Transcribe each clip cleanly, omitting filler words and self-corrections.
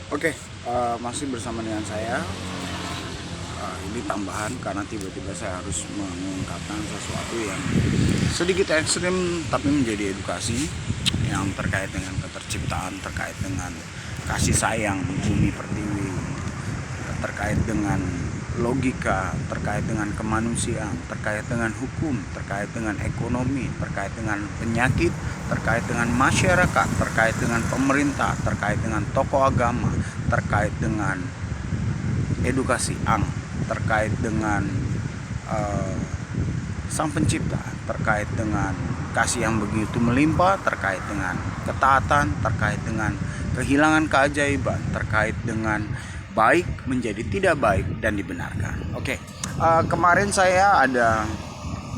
Oke, masih bersama dengan saya. Ini tambahan karena tiba-tiba saya harus mengungkapkan sesuatu yang sedikit ekstrim tapi menjadi edukasi yang terkait dengan keterciptaan, terkait dengan kasih sayang bumi pertiwi, terkait dengan logika, terkait dengan kemanusiaan, terkait dengan hukum, terkait dengan ekonomi, terkait dengan penyakit, terkait dengan masyarakat, terkait dengan pemerintah, terkait dengan tokoh agama, terkait dengan edukasi terkait dengan sang pencipta, terkait dengan kasih yang begitu melimpah, terkait dengan ketaatan, terkait dengan kehilangan keajaiban, terkait dengan baik menjadi tidak baik dan dibenarkan. Oke, kemarin saya ada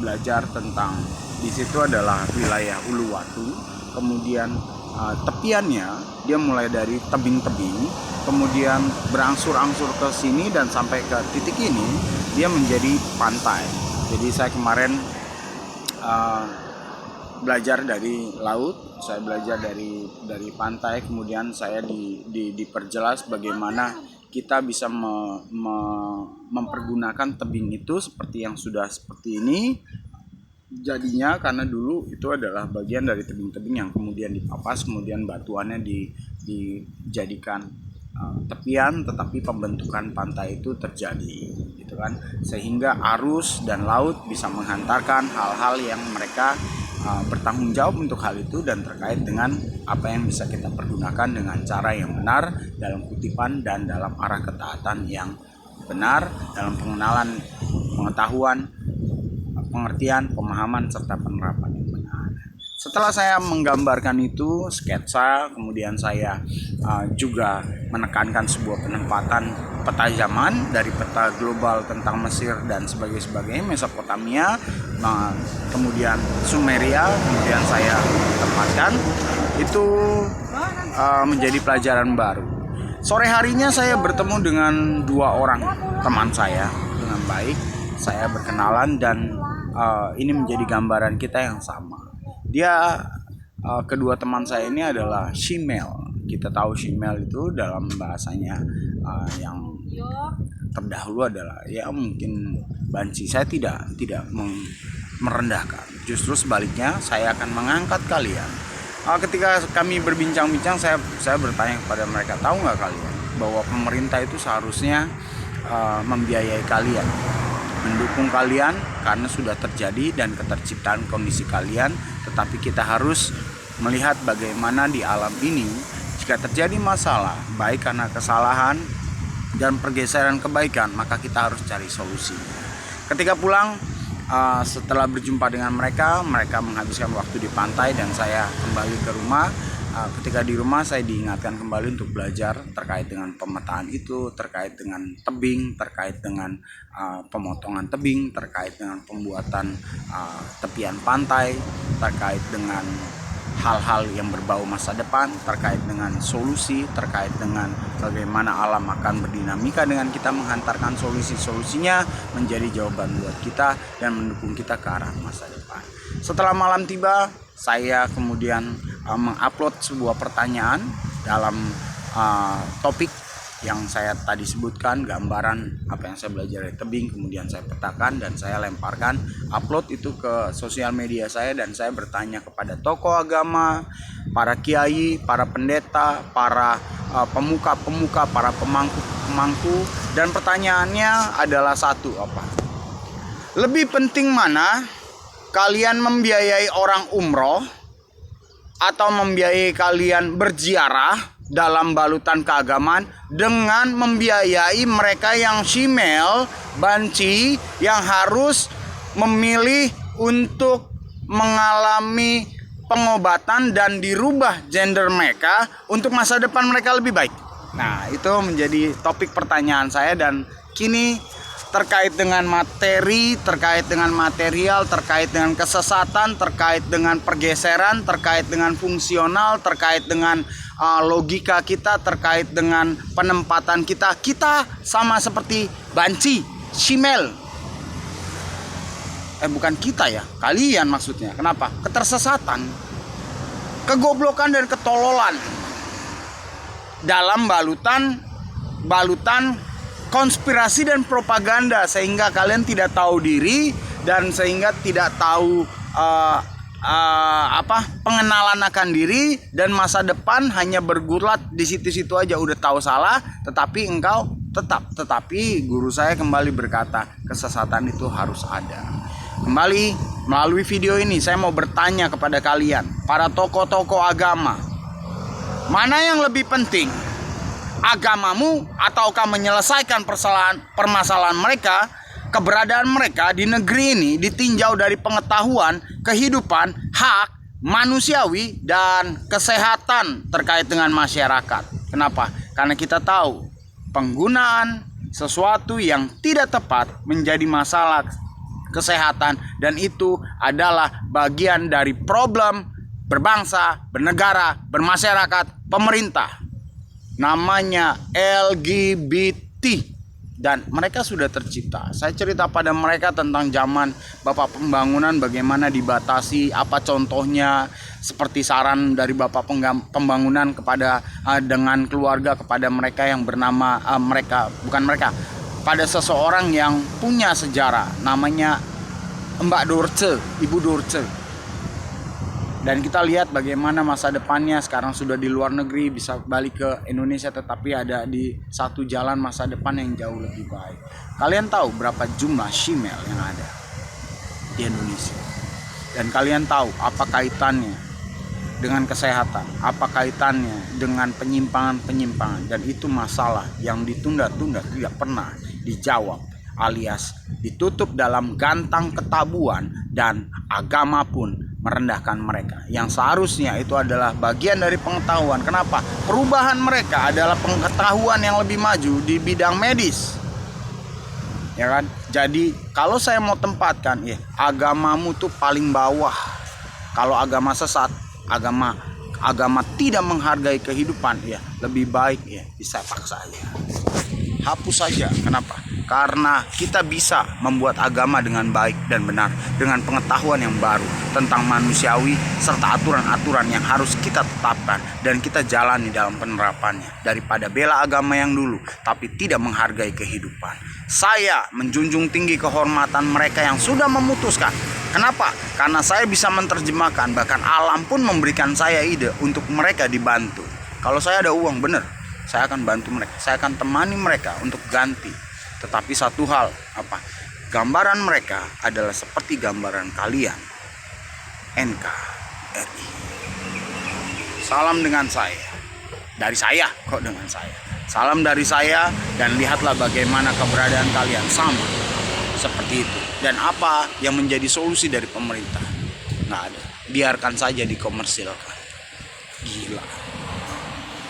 belajar tentang, di situ adalah wilayah Uluwatu, kemudian tepiannya dia mulai dari tebing-tebing, kemudian berangsur-angsur ke sini dan sampai ke titik ini dia menjadi pantai. Jadi saya kemarin belajar dari laut, saya belajar dari pantai, kemudian saya diperjelas bagaimana kita bisa mempergunakan tebing itu seperti yang sudah seperti ini jadinya, karena dulu itu adalah bagian dari tebing-tebing yang kemudian dipapas, kemudian batuannya dijadikan tepian, tetapi pembentukan pantai itu terjadi gitu kan, sehingga arus dan laut bisa menghantarkan hal-hal yang mereka bertanggung jawab untuk hal itu, dan terkait dengan apa yang bisa kita pergunakan dengan cara yang benar, dalam kutipan dan dalam arah ketaatan yang benar, dalam pengenalan, pengetahuan, pengertian, pemahaman, serta penerapan yang benar. Setelah saya menggambarkan itu, sketsa, kemudian saya juga menekankan sebuah penempatan peta zaman dari peta global tentang Mesir dan sebagainya, Mesopotamia, kemudian Sumeria, kemudian saya tempatkan itu menjadi pelajaran baru. Sore harinya saya bertemu dengan dua orang teman saya dengan baik, saya berkenalan dan ini menjadi gambaran kita yang sama. Dia kedua teman saya ini adalah Shimel. Kita tahu Shimel itu dalam bahasanya yang terdahulu adalah ya mungkin banci. Saya tidak merendahkan. Justru sebaliknya, saya akan mengangkat kalian. Ketika kami berbincang-bincang, saya bertanya kepada mereka, tahu nggak kalian bahwa pemerintah itu seharusnya membiayai kalian, mendukung kalian karena sudah terjadi dan keterciptaan kondisi kalian, tetapi kita harus melihat bagaimana di alam ini jika terjadi masalah, baik karena kesalahan dan pergeseran kebaikan, maka kita harus cari solusi. Ketika pulang, setelah berjumpa dengan mereka menghabiskan waktu di pantai dan saya kembali ke rumah. Ketika di rumah saya diingatkan kembali untuk belajar terkait dengan pemetaan itu, terkait dengan tebing, terkait dengan pemotongan tebing, terkait dengan pembuatan tepian pantai, terkait dengan hal-hal yang berbau masa depan, terkait dengan solusi, terkait dengan bagaimana alam akan berdinamika dengan kita menghantarkan solusinya menjadi jawaban buat kita dan mendukung kita ke arah masa depan. Setelah malam tiba, saya kemudian mengupload sebuah pertanyaan dalam topik yang saya tadi sebutkan, gambaran apa yang saya belajar dari tebing, kemudian saya petakan dan saya lemparkan, upload itu ke sosial media saya, dan saya bertanya kepada tokoh agama, para kiai, para pendeta, para pemuka-pemuka, para pemangku, dan pertanyaannya adalah satu, apa? Lebih penting mana kalian membiayai orang umroh atau membiayai kalian berziarah dalam balutan keagamaan dengan membiayai mereka yang Shimel, banci, yang harus memilih untuk mengalami pengobatan dan dirubah gender mereka untuk masa depan mereka lebih baik. Nah, itu menjadi topik pertanyaan saya, dan kini terkait dengan materi, terkait dengan material, terkait dengan kesesatan, terkait dengan pergeseran, terkait dengan fungsional, terkait dengan logika kita, terkait dengan penempatan kita. Kita sama seperti banci, Shimel. Bukan kita ya, kalian maksudnya. Kenapa? Ketersesatan, kegoblokan dan ketololan. dalam balutan konspirasi dan propaganda, sehingga kalian tidak tahu diri dan sehingga tidak tahu pengenalan akan diri, dan masa depan hanya bergulat di situ-situ aja. Udah tahu salah tetapi engkau tetapi guru saya kembali berkata, kesesatan itu harus ada. Kembali melalui video ini saya mau bertanya kepada kalian, para tokoh-tokoh agama, mana yang lebih penting? Agamamu ataukah menyelesaikan permasalahan mereka? Keberadaan mereka di negeri ini ditinjau dari pengetahuan, kehidupan, hak manusiawi, dan kesehatan terkait dengan masyarakat. Kenapa? Karena kita tahu penggunaan sesuatu yang tidak tepat menjadi masalah kesehatan, dan itu adalah bagian dari problem berbangsa, bernegara, bermasyarakat, pemerintah. Namanya LGBT, dan mereka sudah tercipta. Saya cerita pada mereka tentang zaman Bapak Pembangunan, bagaimana dibatasi, apa contohnya, seperti saran dari Bapak Pembangunan kepada dengan keluarga kepada mereka yang bernama pada seseorang yang punya sejarah, namanya Mbak Dorce, Ibu Dorce. Dan kita lihat bagaimana masa depannya sekarang sudah di luar negeri, bisa balik ke Indonesia, tetapi ada di satu jalan masa depan yang jauh lebih baik. Kalian tahu berapa jumlah shemale yang ada di Indonesia? Dan kalian tahu apa kaitannya dengan kesehatan, apa kaitannya dengan penyimpangan-penyimpangan. Dan itu masalah yang ditunda-tunda, tidak pernah dijawab, alias ditutup dalam gantang ketabuhan, dan agama pun merendahkan mereka yang seharusnya itu adalah bagian dari pengetahuan. Kenapa? Perubahan mereka adalah pengetahuan yang lebih maju di bidang medis, ya kan? Jadi kalau saya mau tempatkan, ya, agamamu tuh paling bawah. Kalau agama sesat, agama tidak menghargai kehidupan, ya lebih baik ya disepak saja, hapus saja. Kenapa? Karena kita bisa membuat agama dengan baik dan benar, dengan pengetahuan yang baru tentang manusiawi serta aturan-aturan yang harus kita tetapkan dan kita jalani dalam penerapannya, daripada bela agama yang dulu tapi tidak menghargai kehidupan. Saya menjunjung tinggi kehormatan mereka yang sudah memutuskan. Kenapa? Karena saya bisa menerjemahkan, bahkan alam pun memberikan saya ide untuk mereka dibantu. Kalau saya ada uang, benar, saya akan bantu mereka, saya akan temani mereka untuk ganti. Tetapi satu hal, gambaran mereka adalah seperti gambaran kalian, NKRI. Salam dengan saya, dari saya kok dengan saya. Salam dari saya, dan lihatlah bagaimana keberadaan kalian sama seperti itu. Dan apa yang menjadi solusi dari pemerintah? Nggak ada, biarkan saja dikomersilkan. Gila.